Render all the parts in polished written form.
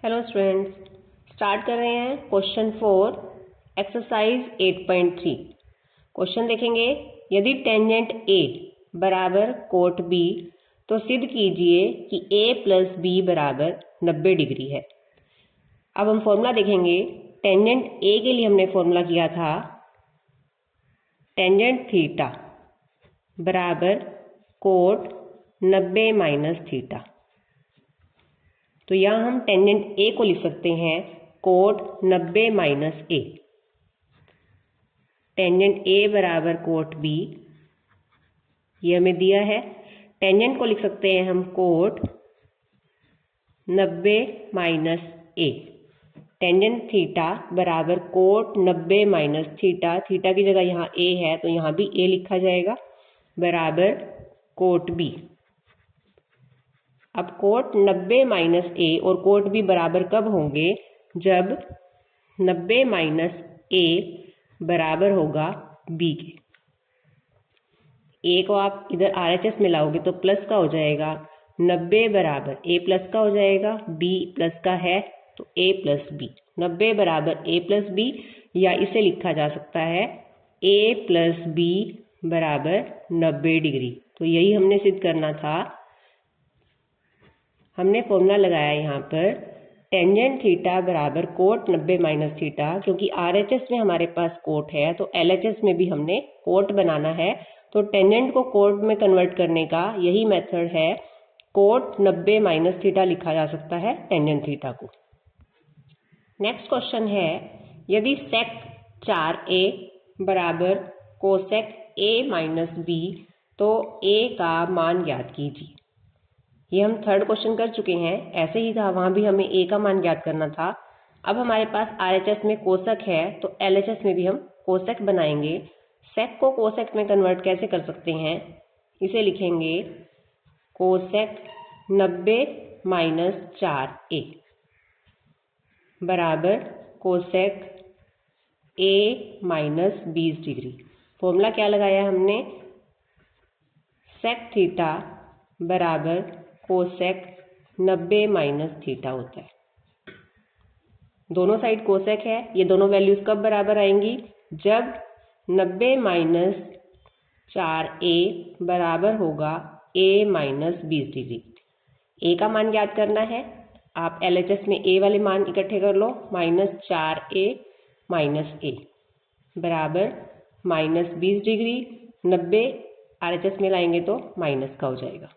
Hello students, start कर रहे हैं क्वेश्चन 4 एक्सरसाइज 8.3। क्वेश्चन देखेंगे, यदि टेंजेंट ए बराबर कोट बी तो सिद्ध कीजिए कि ए प्लस बी बराबर 90 डिग्री है। अब हम फॉर्मूला देखेंगे। टेंजेंट ए के लिए हमने फॉर्मूला किया था टेंजेंट थीटा बराबर कोट 90 माइनस थीटा। तो यहाँ हम टेंजेंट ए को लिख सकते हैं cot 90 minus A. Tangent A बराबर कोट बी, ये हमें दिया है। टेंजेंट को लिख सकते हैं हम coat 90 minus A. Tangent theta बराबर कोट 90 माइनस थीटा। थीटा की जगह यहाँ ए है तो यहाँ भी ए लिखा जाएगा बराबर कोट बी। अब कोट 90 माइनस ए और कोट बी बराबर कब होंगे? जब 90 माइनस ए बराबर होगा बी के। ए को आप इधर RHS में लाओगे तो प्लस का हो जाएगा, 90 बराबर ए प्लस का हो जाएगा, बी प्लस का है तो ए प्लस बी। 90 बराबर ए प्लस बी, या इसे लिखा जा सकता है ए प्लस बी बराबर 90 डिग्री। तो यही हमने सिद्ध करना था। हमने फॉर्मूला लगाया यहाँ पर टेंजेंट थीटा बराबर कोट 90 माइनस थीटा। क्योंकि RHS में हमारे पास कोट है तो LHS में भी हमने कोट बनाना है। तो टेंजेंट को कोट में कन्वर्ट करने का यही मेथड है। कोट 90 माइनस थीटा लिखा जा सकता है टेंजेंट थीटा को। नेक्स्ट क्वेश्चन है, यदि सेक 4a बराबर कोसेक a माइनस b तो a का मान ज्ञात कीजिए। ये हम थर्ड क्वेश्चन कर चुके हैं, ऐसे ही था, वहां भी हमें ए का मान ज्ञात करना था। अब हमारे पास RHS में कोसेक है तो LHS में भी हम कोसेक बनाएंगे। सेक को कोसेक में कन्वर्ट कैसे कर सकते हैं? इसे लिखेंगे कोसेक 90 माइनस 4a बराबर cosec a minus 20 degree. Formula क्या लगाया हमने? सेक थीटा बराबर कोसेक 90 माइनस थीटा होता है। दोनों साइड कोसेक है, ये दोनों वैल्यूज कब बराबर आएंगी? जब 90 माइनस 4a बराबर होगा a माइनस 20 डिग्री। a का मान ज्ञात करना है। आप LHS में a वाले मान इकट्ठे कर लो, माइनस 4a माइनस a बराबर माइनस 20 डिग्री। 90 RHS में लाएंगे तो माइनस का हो जाएगा।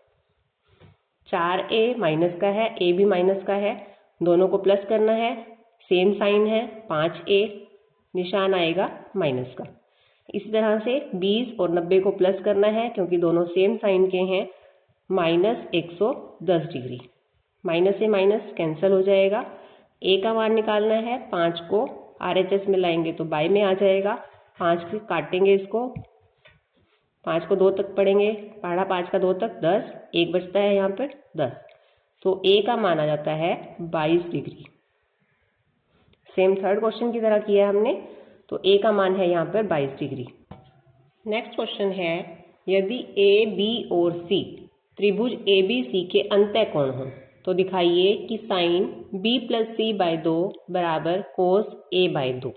4a माइनस का है, a भी माइनस का है, दोनों को प्लस करना है, सेम साइन है, 5a निशान आएगा माइनस का। इसी तरह से 20 और 90 को प्लस करना है क्योंकि दोनों सेम साइन के हैं, माइनस 110 डिग्री। माइनस से माइनस कैंसिल हो जाएगा। a का मान निकालना है, 5 को RHS में लाएंगे तो बाय में आ जाएगा। 5 से काटेंगे इसको, 5 को 2 तक पढ़ेंगे, पढ़ा 5 का 2 तक 10, 1 बचता है यहाँ पर 10। तो a का मान आ जाता है 22 डिग्री। सेम थर्ड क्वेश्चन की तरह किया हमने, तो a का मान है यहाँ पर 22 डिग्री। नेक्स्ट क्वेश्चन है, यदि a b और c त्रिभुज ABC के अंतःकोण हों तो दिखाइए कि sine b plus c by 2 बराबर कोस a बाय 2।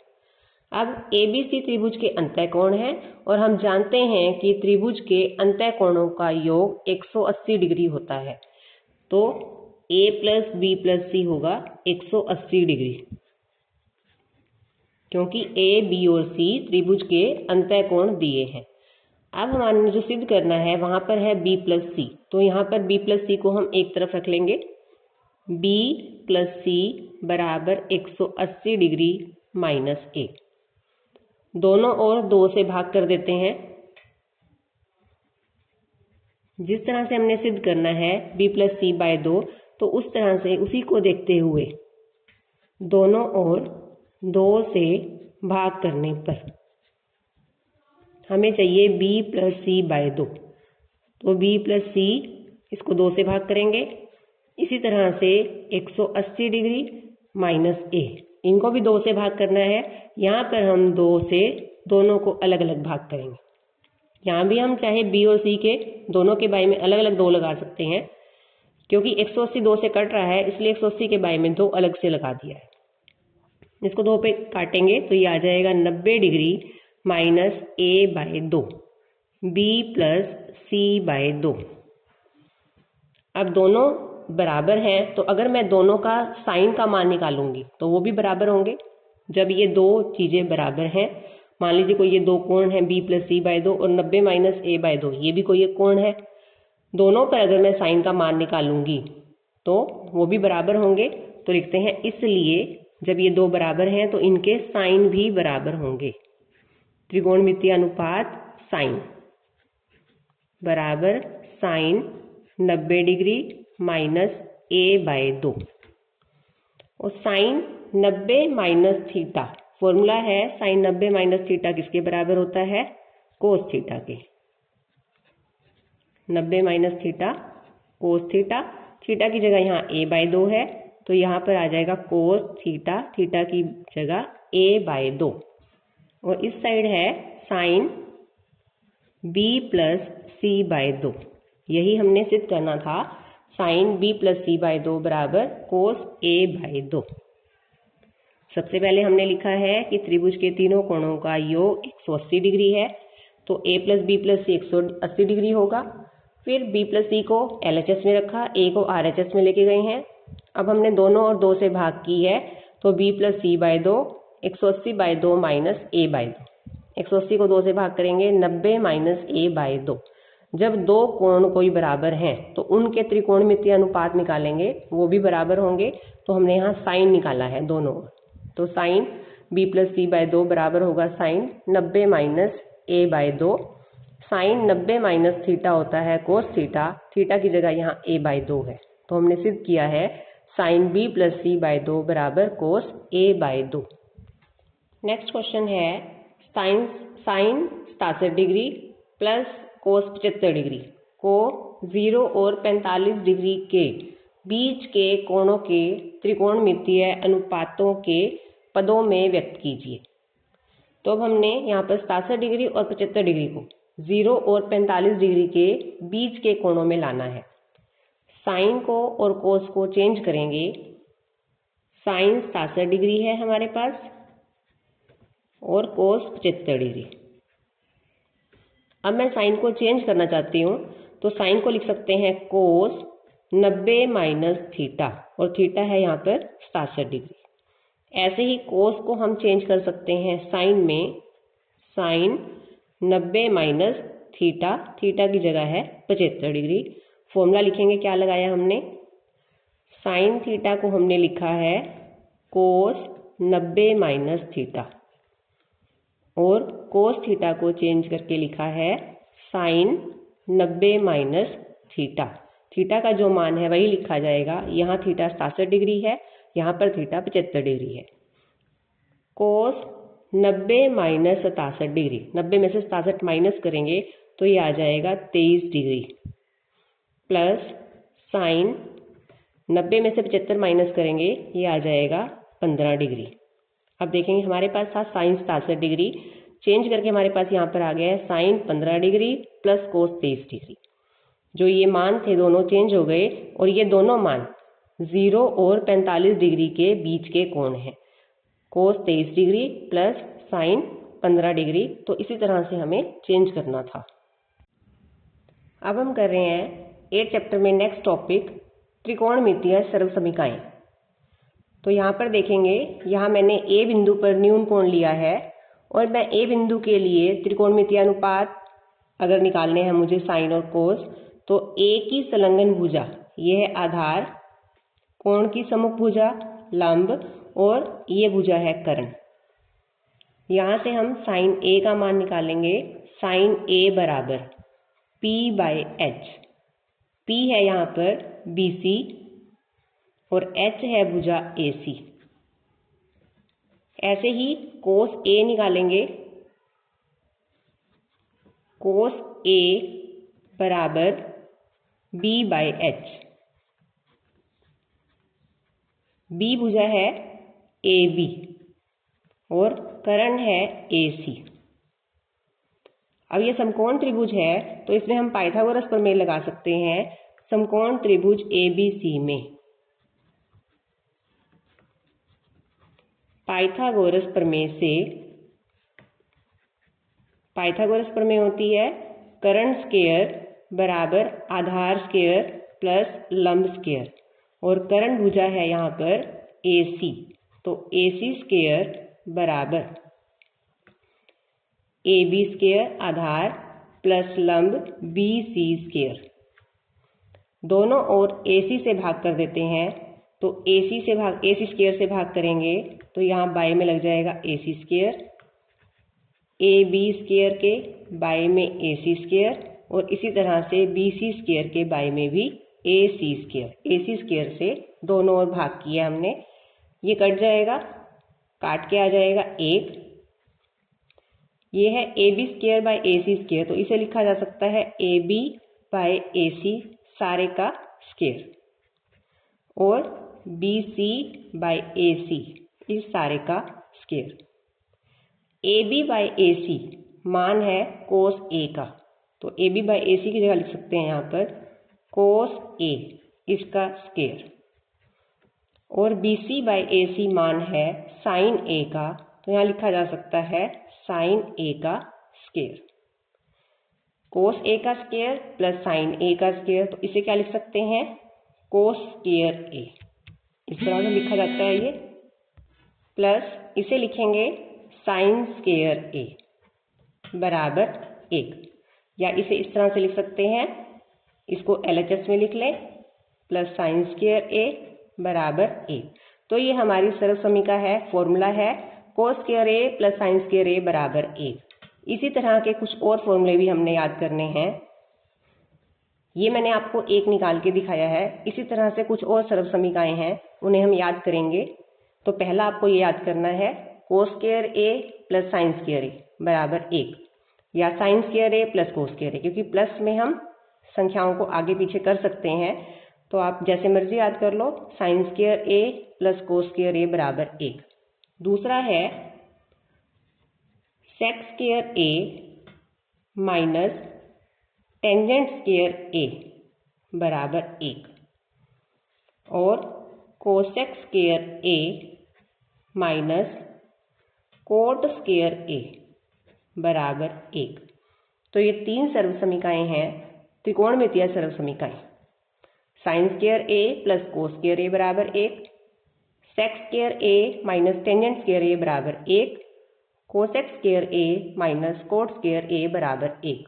अब ABC त्रिभुज के अंतःकोण है और हम जानते हैं कि त्रिभुज के अंतःकोणों का योग 180 डिग्री होता है। तो a plus b plus c होगा 180 डिग्री, क्योंकि a b और c त्रिभुज के अंतःकोण दिए हैं। अब हमारे जो सिद्ध करना है वहां पर है b प्लस c, तो यहाँ पर b प्लस c को हम एक तरफ रख लेंगे। b प्लस c बराबर 180 डिग्री माइनस a। दोनों ओर 2 से भाग कर देते हैं। जिस तरह से हमने सिद्ध करना है b प्लस c बाय 2, तो उस तरह से उसी को देखते हुए दोनों ओर 2 से भाग करने पर हमें चाहिए b प्लस c बाय 2। तो b प्लस c इसको 2 से भाग करेंगे। इसी तरह से 180 डिग्री माइनस a, इनको भी 2 से भाग करना है। यहाँ पर हम 2 से दोनों को अलग अलग भाग करेंगे। यहाँ भी हम चाहे b और c के दोनों के बाई में अलग अलग 2 लगा सकते हैं। क्योंकि 180 2 से कट रहा है इसलिए 180 के बाय में 2 अलग से लगा दिया है। इसको 2 पे काटेंगे तो ये आ जाएगा 90 डिग्री माइनस a/2 b प्लस c/2। अब दोनों बराबर हैं तो अगर मैं दोनों का साइन का मान निकालूंगी तो वो भी बराबर होंगे। जब ये दो चीजें बराबर हैं, मान लीजिए कोई ये दो कोण है b प्लस c/2 और 90 माइनस a/2 ये भी कोई एक कोण है, दोनों पर अगर मैं साइन का मान निकालूंगी तो वो भी बराबर होंगे। तो लिखते हैं इसलिए जब ये दो बराबर हैं तो इनके साइन भी बराबर होंगे। त्रिकोणमितीय अनुपात साइन बराबर साइन 90 डिग्री माइनस a/2 और साइन 90 माइनस थीटा फॉर्मूला है साइन 90 माइनस थीटा किसके बराबर होता है? कोस थीटा के। 90 minus theta cos theta, theta की जगह यहाँ a/2 है तो यहाँ पर आ जाएगा कोस थीटा, थीटा की जगह a/2 और इस साइड है साइन b प्लस c/2। यही हमने सिद्ध करना था, साइन b प्लस c/2 बराबर कोस a/2। सबसे पहले हमने लिखा है कि त्रिभुज के तीनों कोणों का योग 180 डिग्री है तो a plus b plus c 180 degree होगा। फिर b प्लस c को LHS में रखा, a को RHS में लेके गए हैं। अब हमने दोनों और 2 से भाग की है तो b प्लस c/2 180/2 माइनस a/2। 180 को 2 से भाग करेंगे 90 माइनस a/2। जब दो कोण कोई बराबर हैं तो उनके त्रिकोणमितीय अनुपात निकालेंगे, वो भी बराबर होंगे। तो हमने यहाँ साइन निकाला है दोनों, तो साइन b प्लस c/2 बराबर होगा sine 90 minus a/2। Sine 90 minus theta होता है कोस थीटा, थीटा की जगह यहाँ a/2 है तो हमने सिद्ध किया है साइन b प्लस c/2 बराबर कोस a/2। नेक्स्ट क्वेश्चन है sine 67 degree plus cos 75 degree को 0 और 45 डिग्री के बीच के कोणों के त्रिकोणमितीय अनुपातों के पदों में व्यक्त कीजिए। तो अब हमने यहाँ पर 67 डिग्री और 75 डिग्री को 0 और 45 डिग्री के बीच के कोणों में लाना है। साइन को और कोस को चेंज करेंगे। साइन 67 डिग्री है हमारे पास और कोस 75 डिग्री। अब मैं साइन को चेंज करना चाहती हूँ तो साइन को लिख सकते हैं कोस 90 माइनस थीटा और थीटा है यहाँ पर 67 डिग्री। ऐसे ही कोस को हम चेंज कर सकते हैं साइन में, साइन 90 माइनस थीटा, थीटा की जगह है 75 डिग्री। फॉर्मूला लिखेंगे, क्या लगाया हमने? साइन थीटा को हमने लिखा है कोस 90 माइनस थीटा और कोस थीटा को चेंज करके लिखा है साइन 90 माइनस थीटा। थीटा का जो मान है वही लिखा जाएगा। यहाँ थीटा 67 डिग्री है, यहाँ पर थीटा 75 डिग्री है। कोस 90 माइनस 67 डिग्री, 90 में से 67 माइनस करेंगे तो ये आ जाएगा 23 डिग्री प्लस साइन 90 में से 75 माइनस करेंगे ये आ जाएगा 15 डिग्री। अब देखेंगे हमारे पास था साइन 67 डिग्री, चेंज करके हमारे पास यहाँ पर आ गया है sine 15 degree plus cos 23 degree. जो ये मान थे दोनों चेंज हो गए और ये दोनों मान 0 और 45 डिग्री के बीच के कोण हैं। कोस 23 डिग्री प्लस साइन 15 डिग्री, तो इसी तरह से हमें चेंज करना था। अब हम कर रहे हैं 8 चैप्टर में नेक्स्ट टॉपिक त्रिकोणमितीय सर्वसमीकाएं। तो यहाँ पर देखेंगे, यहाँ मैंने ए बिंदु पर न्यून कोण लिया है और मैं ए बिंदु के लिए त्रिकोणमितीय अनुपात अगर निकालने हैं मुझे साइन और कोस, तो ए की संलग्न भुजा ये है आधार, कोण की सम्मुख भुजा लंब और ये भुजा है कर्ण। यहाँ से हम साइन ए का मान निकालेंगे। साइन ए बराबर p/h, p है यहाँ पर BC और h है भुजा AC। ऐसे ही कोस A निकालेंगे। कोस A बराबर b/h, B भुजा है AB और कर्ण है AC। अब ये समकोण त्रिभुज है तो इसमें हम पाइथागोरस प्रमेय लगा सकते हैं। समकोण त्रिभुज ABC में पाइथागोरस प्रमेय होती है कर्ण स्क्वायर बराबर आधार स्क्वायर प्लस लंब स्क्वायर, और कर्ण भुजा है यहाँ पर AC, तो AC स्क्वायर बराबर AB स्क्वायर आधार प्लस लंब BC स्क्वायर। दोनों ओर AC से भाग कर देते हैं, तो AC स्क्वायर से भाग करेंगे तो यहाँ बाई में लग जाएगा AC स्क्वायर, AB स्क्वायर के बाई में AC स्क्वायर, और इसी तरह से BC स्क्वायर के बाई में भी AC स्क्वायर से दोनों ओर भाग किया हमने। ये कट जाएगा, काट के आ जाएगा 1। ये है AB square by AC square, तो इसे लिखा जा सकता है AB बाई AC सारे का स्क्वायर, और BC बाई AC इस सारे का स्क्वायर। AB बाई AC मान है कोस A का, तो AB बाई AC की जगह लिख सकते हैं यहाँ पर कोस A इसका स्क्वायर, और BC बाई AC मान है साइन A का, तो यहाँ लिखा जा सकता है साइन A का स्क्वायर। कोस A का स्क्वायर प्लस साइन A का स्क्वायर, तो इसे क्या लिख सकते हैं कोस स्क्वायर A, इस तरह से लिखा जाता है ये, प्लस इसे लिखेंगे साइन स्क्वायर A बराबर 1, या इसे इस तरह से लिख सकते हैं, इसको LHS में लिख लें, प्लस साइन स्क्वायर A बराबर 1। तो ये हमारी सर्व समीकरण है, फॉर्मूला है कोस square A plus sign square A बराबर 1। इसी तरह के कुछ और फॉर्मूले भी हमने याद करने हैं, ये मैंने आपको एक निकाल के दिखाया है। इसी तरह से कुछ और सर्व समीकरण हैं, उन्हें हम याद करेंगे। तो पहला आपको ये याद करना है कोस square A plus sign square A बराबर 1, या sign square A plus cos square A, क्योंकि प्लस में हम संख्याओं को आगे पीछे कर सकते हैं, तो आप जैसे मर्जी याद कर लो। Sine square A plus cos square A बराबर 1। दूसरा है sec square A minus tangent square A बराबर 1, और cosec square A minus cot square A बराबर 1। तो ये 3 सर्व समीकरण हैं, त्रिकोणमितीय सर्व समीकरण। Sine square A plus cos square A बराबर 1, sec square A minus tangent square A बराबर 1, cosec square A minus cot square A बराबर 1।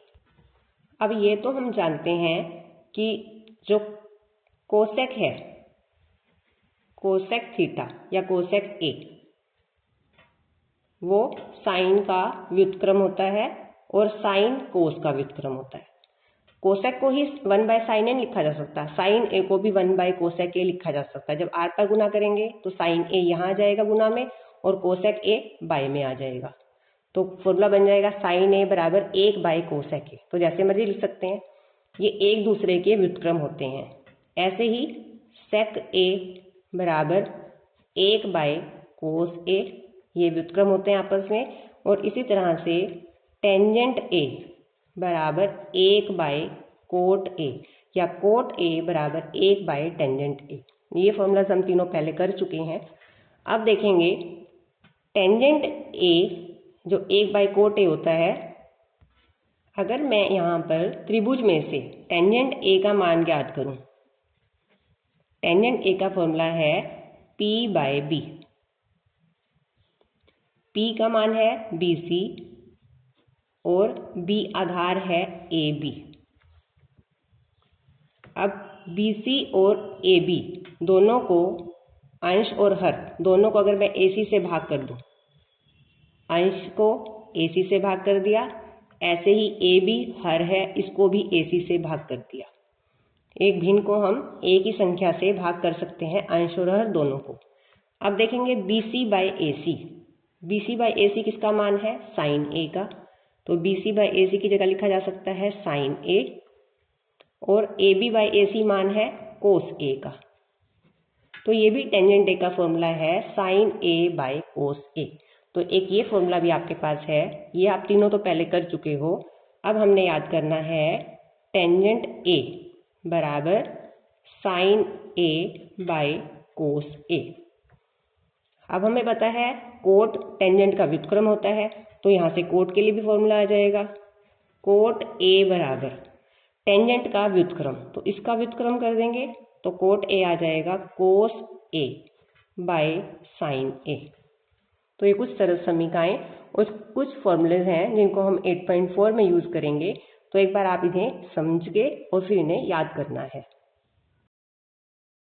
अब ये तो हम जानते हैं कि जो कोसेक है, कोसेक थीटा या कोसेक A, वो साइन का व्युत्क्रम होता है और साइन कोस का व्युत्क्रम होता है। कोसेक को ही 1 बाय साइन ए लिखा जा सकता है, साइन ए को भी 1 बाय कोसेक ए लिखा जा सकता है। जब r पर गुना करेंगे तो साइन ए यहाँ आ जाएगा गुना में, और कोसेक ए बाय में आ जाएगा, तो फॉर्मूला बन जाएगा साइन ए बराबर 1 बाय कोसेक ए। तो जैसे मर्जी लिख सकते हैं, ये एक दूसरे के व्युत्क्रम होते हैं। ऐसे ही सेक ए बराबर 1 बाय कोस ए, ये व्युत्क्रम होते हैं आपस में। और इसी तरह से टेंजेंट ए बराबर 1 बाय कोट ए, या कोट ए बराबर 1 बाय टेंजेंट ए। ये फॉर्मूलाज हम तीनों पहले कर चुके हैं। अब देखेंगे टेंजेंट ए जो 1 बाय कोट ए होता है, अगर मैं यहाँ पर त्रिभुज में से टेंजेंट ए का मान ज्ञात करूँ, टेंजेंट ए का फॉर्मूला है P बाय B। P का मान है BC और B आधार है AB। अब BC और AB दोनों को, अंश और हर दोनों को अगर मैं AC से भाग कर दूं, अंश को AC से भाग कर दिया, ऐसे ही AB हर है, इसको भी AC से भाग कर दिया। एक भिन्न को हम एक ही संख्या से भाग कर सकते हैं, अंश और हर दोनों को। अब देखेंगे BC by AC। BC by AC किसका मान है? साइन A का, तो BC बाय AC की जगह लिखा जा सकता है साइन A, और AB बाय AC मान है कोस A का। तो ये भी टेंजेंट A का फॉर्मूला है sine A by cos A। तो एक ये फॉर्मूला भी आपके पास है, ये आप तीनों तो पहले कर चुके हो। अब हमने याद करना है टेंजेंट A बराबर साइन ए बाय कोस ए। अब हमें पता है कोट टेंजेंट का व्युत्क्रम होता है, तो यहाँ से कोट के लिए भी फॉर्मूला आ जाएगा। कोट ए बराबर टेंजेंट का व्युत्क्रम, तो इसका व्युत्क्रम कर देंगे तो कोट ए आ जाएगा कोस ए बाय साइन ए। तो ये कुछ सरल समीकरणाएं और कुछ फॉर्मूलेज हैं जिनको हम 8.4 में यूज करेंगे। तो एक बार आप इन्हें समझ के और फिर इन्हें याद करना है।